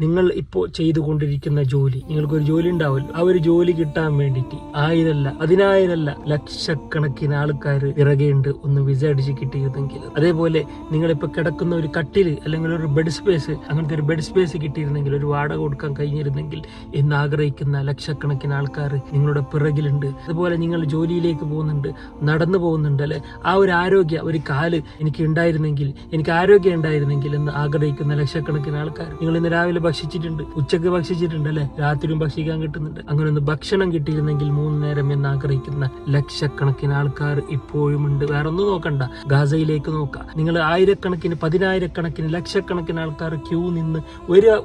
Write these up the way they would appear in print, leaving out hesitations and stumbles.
നിങ്ങൾ ഇപ്പോൾ ചെയ്തുകൊണ്ടിരിക്കുന്ന ജോലി, നിങ്ങൾക്കൊരു ജോലി ഉണ്ടാവുമല്ലോ, ആ ഒരു ജോലി കിട്ടാൻ വേണ്ടിയിട്ട് 1000 10,000 ലക്ഷക്കണക്കിന് ആൾക്കാർ പിറകെയുണ്ട് ഒന്ന് വിസ അടിച്ച് കിട്ടിയിരുന്നെങ്കിൽ. അതേപോലെ നിങ്ങളിപ്പോൾ കിടക്കുന്ന ഒരു കട്ടില് അല്ലെങ്കിൽ ഒരു ബെഡ് സ്പേസ്, അങ്ങനത്തെ ഒരു ബെഡ് സ്പേസ് കിട്ടിയിരുന്നെങ്കിൽ, ഒരു വാടക കൊടുക്കാൻ കഴിഞ്ഞിരുന്നെങ്കിൽ എന്ന് ആഗ്രഹിക്കുന്ന ലക്ഷക്കണക്കിന് ആൾക്കാർ നിങ്ങളുടെ പിറകിലുണ്ട്. അതുപോലെ നിങ്ങൾ ജോലിയിലേക്ക് പോകുന്നുണ്ട്, നടന്നു പോകുന്നുണ്ട് അല്ലെ, ആ ഒരു ആരോഗ്യ, ഒരു കാല് എനിക്ക് ഉണ്ടായിരുന്നെങ്കിൽ, എനിക്ക് ആരോഗ്യം ഉണ്ടായിരുന്നെങ്കിൽ എന്ന് ആഗ്രഹിക്കുന്ന ലക്ഷക്കണക്കിന് ആൾക്കാർ. നിങ്ങൾ ഇന്ന് രാവിലെ ഭക്ഷിച്ചിട്ടുണ്ട്, ഉച്ചക്ക് ഭക്ഷിച്ചിട്ടുണ്ട് അല്ലെ, രാത്രിയും ഭക്ഷിക്കാൻ കിട്ടുന്നുണ്ട്. അങ്ങനെ ഒന്ന് ഭക്ഷണം കിട്ടിയിരുന്നെങ്കിൽ 3 നേരം എന്ന് ആഗ്രഹിക്കുന്ന ലക്ഷക്കണക്കിന് ആൾക്കാർ ഇപ്പോഴും ഉണ്ട്. വേറെ ഒന്നും നോക്കണ്ട, ഗാസയിലേക്ക് നോക്കാം. നിങ്ങൾ ആയിരക്കണക്കിന്, 10,000കണക്കിന്, ലക്ഷക്കണക്കിന് ആൾക്കാർ ക്യൂ നിന്ന്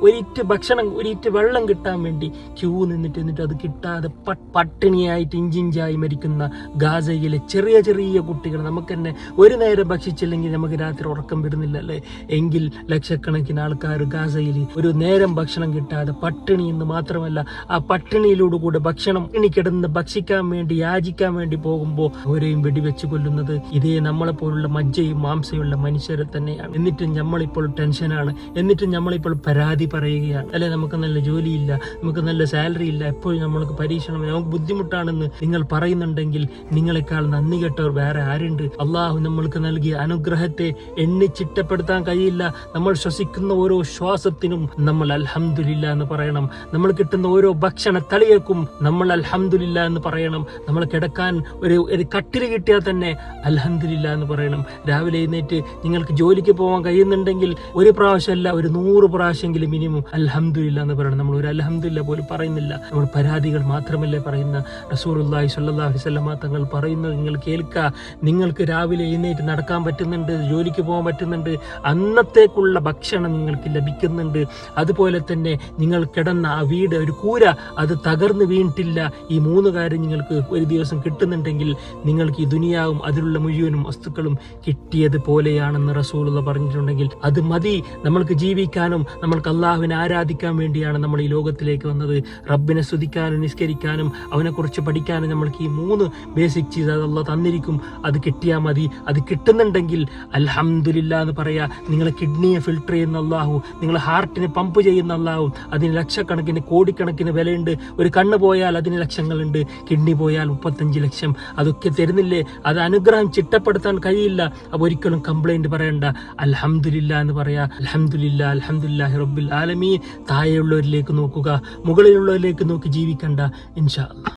ഒരിറ്റ് ഭക്ഷണം, ഒരിറ്റ് വെള്ളം കിട്ടാൻ വേണ്ടി ക്യൂ എന്നിട്ട് അത് കിട്ടാതെ പട്ടിണിയായിട്ട് ഇഞ്ചിഞ്ചായി മരിക്കുന്ന ഗാസയിലെ ചെറിയ ചെറിയ കുട്ടികൾ. നമുക്ക് തന്നെ ഒരു നേരം ഭക്ഷിച്ചില്ലെങ്കിൽ നമുക്ക് രാത്രി ഉറക്കം വരുന്നില്ല അല്ലേ, എങ്കിൽ ലക്ഷക്കണക്കിന് ആൾക്കാർ ഗാസയിൽ ഒരു നേരം ഭക്ഷണം കിട്ടാതെ പട്ടിണി എന്ന് മാത്രമല്ല, ആ പട്ടിണിയിലൂടെ കൂടെ ഭക്ഷണം കിടന്ന് ഭക്ഷിക്കാൻ വേണ്ടി, യാചിക്കാൻ വേണ്ടി പോകുമ്പോൾ അവരെയും വെടിവെച്ച് കൊല്ലുന്നത് ഇതേ നമ്മളെ പോലുള്ള മജ്ജയും മാംസയുള്ള മനുഷ്യരെ തന്നെയാണ്. എന്നിട്ടും നമ്മളിപ്പോൾ ടെൻഷനാണ്, എന്നിട്ടും നമ്മളിപ്പോൾ പരാതി പറയുകയാണ് അല്ലെ, നമുക്ക് നല്ല ജോലിയില്ല, നമുക്ക് നല്ല സാലറി ഇല്ല, എപ്പോഴും നമ്മൾക്ക് പരീക്ഷണം, നമുക്ക് ബുദ്ധിമുട്ടാണെന്ന് നിങ്ങൾ പറയുന്നുണ്ടെങ്കിൽ നിങ്ങളെക്കാൾ നന്ദി കെട്ടവർ വേറെ ആരുണ്ട്? അള്ളാഹു നമ്മൾക്ക് നൽകിയ അനുഗ്രഹത്തെ ചിട്ടപ്പെടുത്താൻ കഴിയില്ല. നമ്മൾ ശ്വസിക്കുന്ന ഓരോ ശ്വാസത്തിനും നമ്മൾ അൽഹംദുലില്ലാ എന്ന് പറയണം. നമ്മൾ കിട്ടുന്ന ഓരോ ഭക്ഷണ തളികൾക്കും നമ്മൾ അൽഹംദുലില്ലാ എന്ന് പറയണം. നമ്മൾ കിടക്കാൻ ഒരു കട്ടിൽ കിട്ടിയാൽ തന്നെ അൽഹംദുലില്ലാ എന്ന് പറയണം. രാവിലെ എഴുന്നേറ്റ് നിങ്ങൾക്ക് ജോലിക്ക് പോകാൻ കഴിയുന്നുണ്ടെങ്കിൽ ഒരു പ്രാവശ്യമല്ല, ഒരു 100 പ്രാവശ്യമെങ്കിലും മിനിമം അൽഹംദുലില്ലാ എന്ന് പറയണം. നമ്മൾ ഒരു അൽഹംദുലില്ലാ പോലും പറയുന്നില്ല, നമ്മൾ പരാതികൾ മാത്രമല്ലേ പറയുന്ന. റസൂലുള്ളാഹി സ്വല്ലല്ലാഹു അലൈഹി വസല്ലം തങ്ങൾ പറയുന്നത് നിങ്ങൾ കേൾക്കുക. നിങ്ങൾക്ക് രാവിലെ എഴുന്നേറ്റ് നടക്കാൻ പറ്റുന്നുണ്ട്, ജോലിക്ക് പോകാൻ പറ്റുന്നുണ്ട്, അന്നത്തേക്കുള്ള ഭക്ഷണം നിങ്ങൾക്ക് ലഭിക്കുന്നുണ്ട്. അതുപോലെ തന്നെ നിങ്ങൾ കിടന്ന ആ വീട്, ഒരു കൂര, അത് തകർന്ന് വീണിട്ടില്ല. ഈ 3 കാര്യം നിങ്ങൾക്ക് ഒരു ദിവസം കിട്ടുന്നുണ്ടെങ്കിൽ നിങ്ങൾക്ക് ഈ ദുനിയാവും അതിലുള്ള മുഴുവനും വസ്തുക്കളും കിട്ടിയതുപോലെയാണെന്ന് റസൂലുള്ള പറഞ്ഞിട്ടുണ്ടെങ്കിൽ അത് മതി. നമ്മൾക്ക് ജീവിക്കാനും നമ്മൾക്ക് അള്ളാഹുവിനെ ആരാധിക്കാൻ വേണ്ടിയാണ് നമ്മൾ ഈ ലോകത്തിലേക്ക് വന്നത്. റബ്ബിനെ സ്തുതിക്കാനും നിസ്കരിക്കാനും അവനെക്കുറിച്ച് പഠിക്കാനും നമ്മൾക്ക് ഈ 3 ബേസിക് ചീസ് അത് അള്ളാഹ് തന്നിരിക്കും. അത് കിട്ടിയാൽ മതി. അത് കിട്ടുന്നുണ്ടെങ്കിൽ അൽഹംദുലില്ലാ എന്ന് പറയാ. നിങ്ങളെ കിഡ്നിയെ ഫിൽട്ടർ ചെയ്യുന്ന അള്ളാഹു, നിങ്ങളെ ഹാർട്ടിനെ പമ്പ് ചെയ്യുന്ന അള്ളാഹു, അതിന് ലക്ഷക്കണക്കിന് കോടിക്കണക്കിന് വിലയുണ്ട്. ഒരു കണ്ണ് പോയാൽ അതിന് ലക്ഷങ്ങളുണ്ട്, കിഡ്നി പോയാൽ 35 ലക്ഷം. അതൊക്കെ തരുന്നില്ലേ? അത് അനുഗ്രഹം ചിട്ടപ്പെടുത്താൻ കഴിയില്ല. അപ്പോൾ ഒരിക്കലും കംപ്ലൈന്റ് പറയണ്ട, അൽഹംദുലില്ലാ എന്ന് പറയാ. അൽഹംദുലില്ലാ, അൽഹംദുലില്ലാഹി റബ്ബിൽ ആലമീൻ. താഴെയുള്ളവരിലേക്ക് നോക്കുക, മുകളിലുള്ളവരിലേക്ക് നോക്കി ജീവിക്കണ്ട. ഇൻഷാ അല്ലാഹ്.